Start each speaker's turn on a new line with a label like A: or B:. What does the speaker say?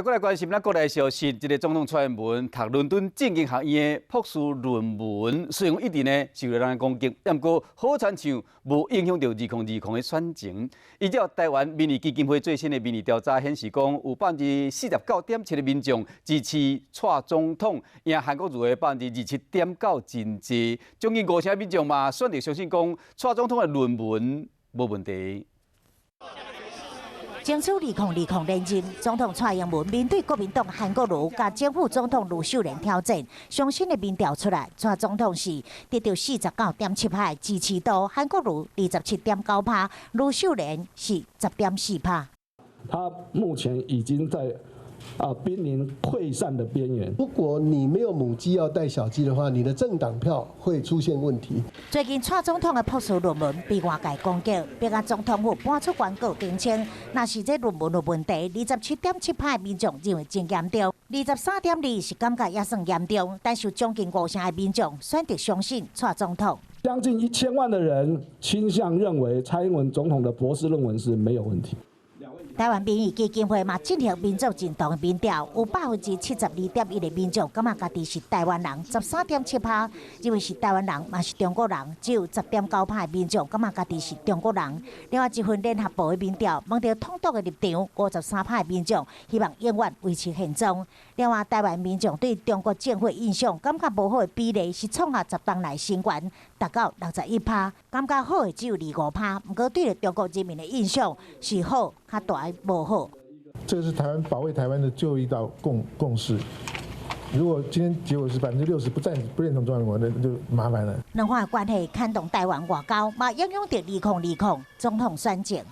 A: 过来关心咱国内消息，一个总统蔡英文读伦敦政经学院的博士论文，虽然一直呢受到人攻击，但过好亲像无影响到2020的选情。依照台湾民意基金会最新的民意调查显示，讲有49.7%的民众支持蔡总统，赢韩国瑜的27.9%真济。将近50%的民众嘛选择相信讲蔡总统的论文无问题。
B: 争取2020连任，总统蔡英文面对国民党韩国瑜甲政府总统卢秀莲挑战，最新的民调出来，蔡总统是得到49.7%支持度，韩国瑜27.9%，卢秀莲是10.4%。
C: 他目前已经在濒临溃散的边缘。
D: 如果你没有母鸡要带小鸡的话，你的政党票会出现问题。
B: 最近蔡总统的博士论文被外界攻击，并甲总统府搬出广告澄清，若是这论文有问题，27.7%的民众认为真严重，23.2%是感觉也算严重，但是将近50%的民众选择相信蔡总统。
C: 将近1000万的人倾向认为蔡英文总统的博士论文是没有问题。
B: 台湾民意基金会嘛进行民众认同的民调，有72.1%的民众感觉家己是台湾人，13.7%认为是台湾人，嘛是中国人，只有10.9%的民众感觉家己是中国人。另外一份联合报的民调，问到统独的立场，53%的民众希望永远维持现状。另外，台湾民众对中国政府印象感觉无好的比例是创下10当来新高，达到61%，感觉好的只有25%。不过对中国人民的印象是好，较大。 不好，
E: 这是台湾保卫台湾的最后一道共识。如果今天结果是60%不认同中华民国，那就麻烦了。
B: 两岸关系牵动台湾外交，嘛影响到2020总统选情。